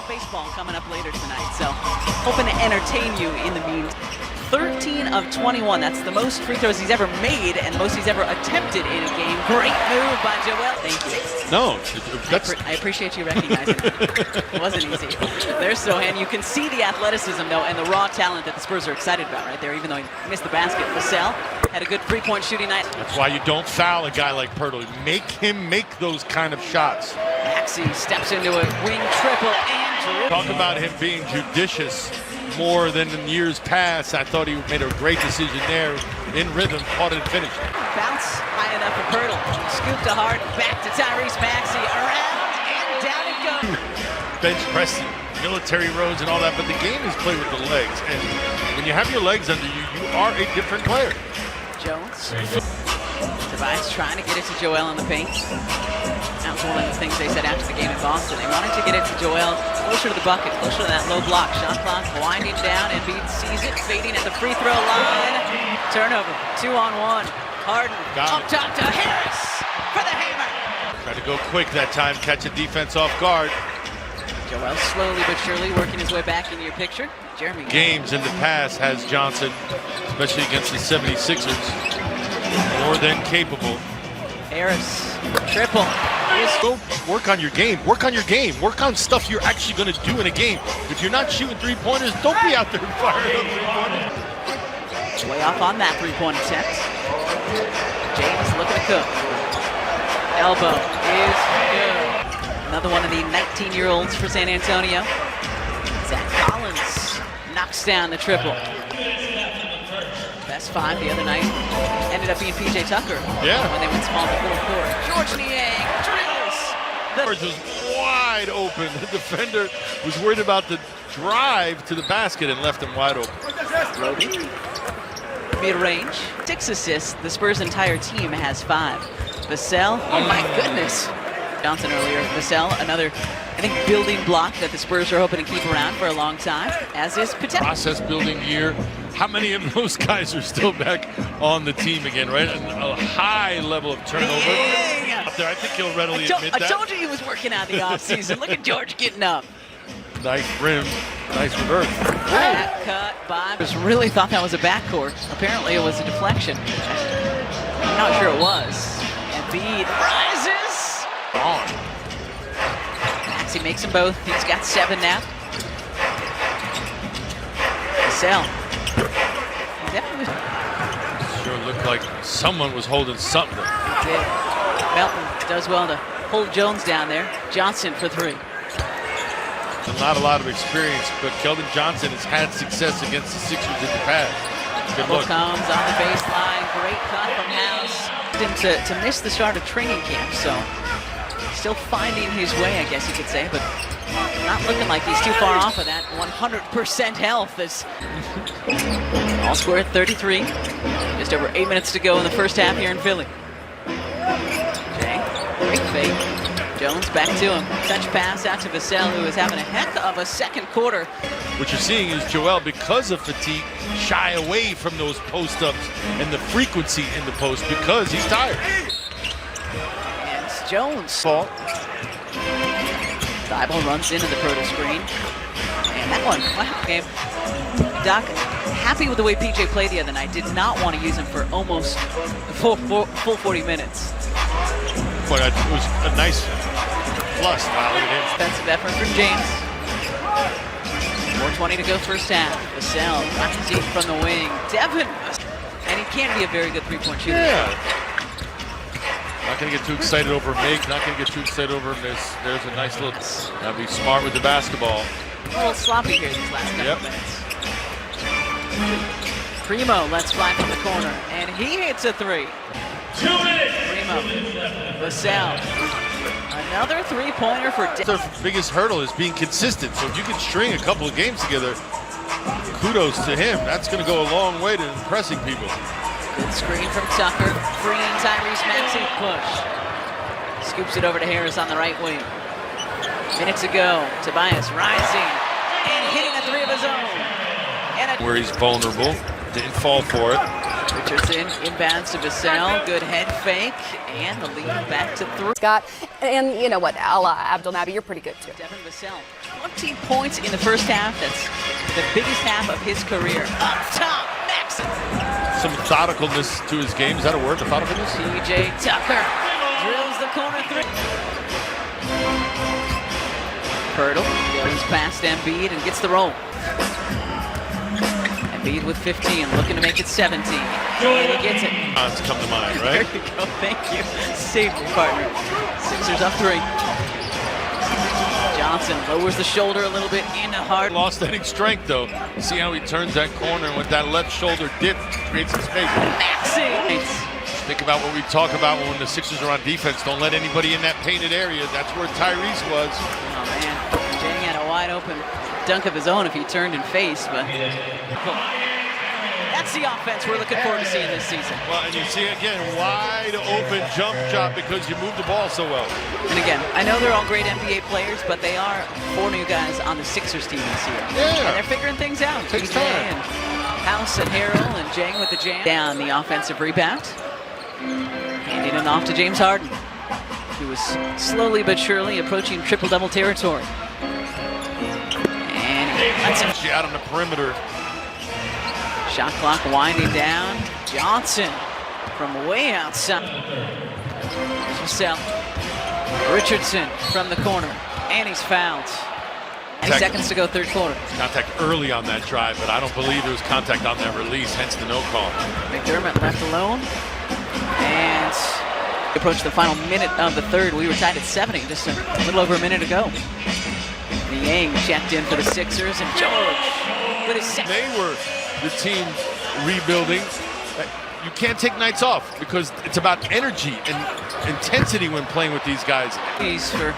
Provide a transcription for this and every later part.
baseball coming up later tonight, so hoping to entertain you in the meantime. 13 of 21. That's the most free throws he's ever made and the most he's ever attempted in a game. Great move by Joel. Thank you. No, I appreciate you recognizing it. It wasn't easy. There's Sohan. You can see the athleticism, though, and the raw talent that the Spurs are excited about right there, even though he missed the basket. Vassell had a good three-point shooting night. That's why you don't foul a guy like Pirtle. Make him make those kind of shots. Maxey steps into a wing triple and dribble. Talk about him being judicious more than in years past. I thought he made a great decision there, in rhythm, caught it and finished. Bounce high enough for Pirtle. Scoop to Harden, back to Tyrese Maxey, around and down it goes. Bench pressing, military rows and all that, but the game is played with the legs. And when you have your legs under you, you are a different player. Jones. Tobias trying to get it to Joel in the paint. That was one of the things they said after the game in Boston. They wanted to get it to Joel closer to the bucket, closer to that low block. Shot clock winding down. Embiid sees it, fading at the free throw line. Turnover, 2-on-1. Harden up top to Harris for the hammer. Tried to go quick that time, catch a defense off guard. Joel slowly but surely working his way back into your picture. Jeremy. Games in the past has Johnson, especially against the 76ers, more than capable. Harris, triple. Go work on your game. Work on your game. Work on stuff you're actually going to do in a game. If you're not shooting three-pointers, don't be out there firing up three-pointers. Way off on that three-point attempt. James looking to cook. Elbow is good. Another one of the 19-year-olds for San Antonio. Zach Collins knocks down the triple. Best five the other night ended up being P.J. Tucker. Yeah. When they went small to full court. George Niang drills. George was wide open. The defender was worried about the drive to the basket and left him wide open. Roby. Mid-range. 6 assists. The Spurs' entire team has 5. Vassell. Oh my goodness. Johnson earlier. Vassell, another, I think, building block that the Spurs are hoping to keep around for a long time, as is potential. Process building year. How many of those guys are still back on the team again, right? A high level of turnover. Yeah. Up there. I think he'll readily admit that. I told you he was working out the offseason. Look at George getting up. Nice rim. Nice reverse. Back cut by. Just really thought that was a backcourt. Apparently it was a deflection. I'm not sure it was. Embiid rises. On. Maxey makes them both. He's got 7 now. Vassell. Sure looked like someone was holding something. He did. Melton does well to hold Jones down there. Johnson for 3. Not a lot of experience, but Keldon Johnson has had success against the Sixers in the past. Good look. Comes on the baseline. Great cut from House. To miss the start of training camp, so still finding his way, I guess you could say, but not looking like he's too far off of that 100% health. As all square 33. Just over 8 minutes to go in the first half here in Philly. Jay, great fake. Jones back to him. Touch pass out to Vassell, who is having a heck of a second quarter. What you're seeing is Joel, because of fatigue, shy away from those post-ups and the frequency in the post because he's tired. And it's Jones. Ball. Thibault runs into the proto screen. And that one, wow, game. Doc, happy with the way PJ played the other night. Did not want to use him for almost full 40 minutes. But it was a nice plus. Wow, look at him. Defensive effort from James. 4:20 to go first half. Vassell rising from the wing. Devin, and he can be a very good three-point shooter. Yeah. Not going to get too excited over a make. Not going to get too excited over a miss. There's a nice little. Now be smart with the basketball. A little sloppy here these last couple of minutes. Primo lets fly from the corner, and he hits a 3. 2 minutes. Primo, Vassell, another three-pointer for Devin. The biggest hurdle is being consistent. So if you can string a couple of games together, kudos to him. That's going to go a long way to impressing people. Good screen from Tucker, freeing Tyrese Maxey, push. Scoops it over to Harris on the right wing. Minutes ago, Tobias rising and hitting a 3 of his own. And Where he's vulnerable, didn't fall for it. Richardson inbounds to Vassell, good head fake, and the lead back to 3. Scott, and you know what, a la Abdul Nabi, you're pretty good too. Devin Vassell 20 points in the first half. That's the biggest half of his career. Up top, Maxson. Some methodicalness to his game. Is that a word, methodicalness? P.J. Tucker drills the corner three. Pirtle goes past Embiid and gets the roll. Embiid with 15, looking to make it 17. And he gets it. Odds come to mind, There right? you go, thank you. Save me, partner. Sixers up 3. Johnson lowers the shoulder a little bit into Hart. Lost any strength, though. See how he turns that corner and with that left shoulder dip, creates some space. Maxey. Think about what we talk about when the Sixers are on defense. Don't let anybody in that painted area. That's where Tyrese was. Oh, man. Jang had a wide open dunk of his own if he turned and faced, but that's the offense we're looking forward to seeing this season. Well, and you see again, wide open jump shot because you move the ball so well. And again, I know they're all great NBA players, but they are 4 new guys on the Sixers team this year. Yeah. And they're figuring things out. Takes TJ time. and House and Harrell and Jang with the jam. Down the offensive rebound. Handing it off to James Harden, who was slowly but surely approaching triple-double territory. And he lets him. She out on the perimeter. Shot clock winding down. Johnson from way outside. Giselle. Richardson from the corner. And he's fouled. 10 seconds to go, third quarter. Contact early on that drive, but I don't believe there was contact on that release, hence the no call. McDermott left alone. And approached the final minute of the third. We were tied at 70, just a little over a minute ago. Niang checked in for the Sixers, and George with his second. They were the team rebuilding. You can't take nights off because it's about energy and intensity when playing with these guys. He's for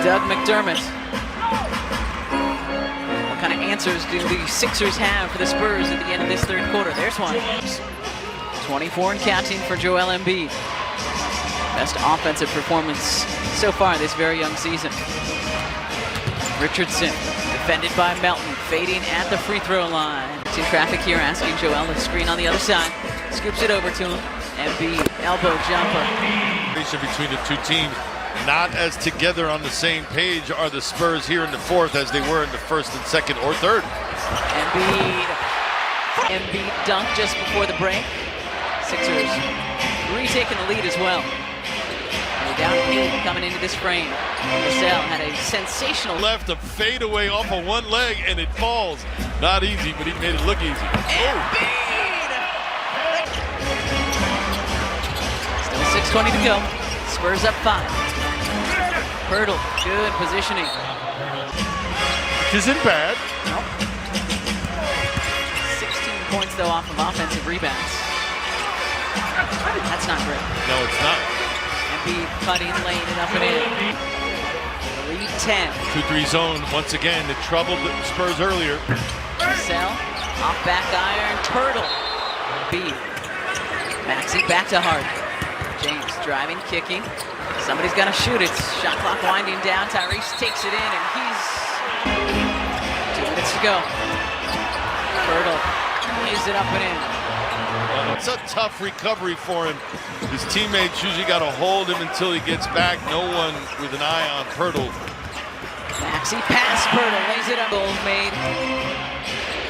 Doug McDermott. What kind of answers do the Sixers have for the Spurs at the end of this third quarter? There's one. 24 and counting for Joel Embiid. Best offensive performance so far this very young season. Richardson, defended by Melton, fading at the free throw line. To traffic here, asking Joel to screen on the other side. Scoops it over to him. Embiid, elbow jumper. Between the two teams, not as together on the same page are the Spurs here in the fourth as they were in the first and second or third. Embiid dunked just before the break. Sixers retaking the lead as well. They're down 8 coming into this frame. Giselle had a sensational Left a fadeaway off of one leg and it falls. Not easy, but he made it look easy. Embiid! Still 6:20 to go. Spurs up 5. Pirtle, good positioning. Which isn't bad. Nope. 16 points though off of offensive rebounds. That's not great. No, it's not. Embiid cutting, laying it up and in. Lead 10. 2-3 zone once again. It troubled the Spurs earlier. Giselle, off back iron, Turtle. Embiid. Maxey back to Harden. James driving, kicking. Somebody's got to shoot it. Shot clock winding down. Tyrese takes it in, and he's 2 minutes to go. Turtle lays it up and in. It's a tough recovery for him. His teammates usually got to hold him until he gets back. No one with an eye on Pirtle. Maxey pass, Pirtle lays it up. Goal made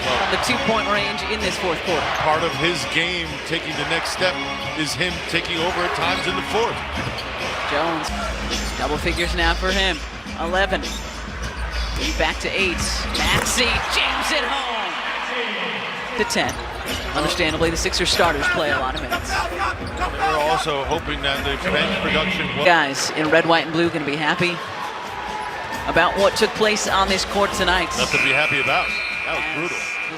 from the 2-point range in this fourth quarter. Part of his game, taking the next step, is him taking over at times in the fourth. Jones, double figures now for him. 11. Lead back to 8. Maxey jams it home. To 10. Understandably, the Sixers starters play a lot of minutes. We're also hoping that the bench production. Guys in red, white, and blue going to be happy about what took place on this court tonight. Nothing to be happy about. That was brutal.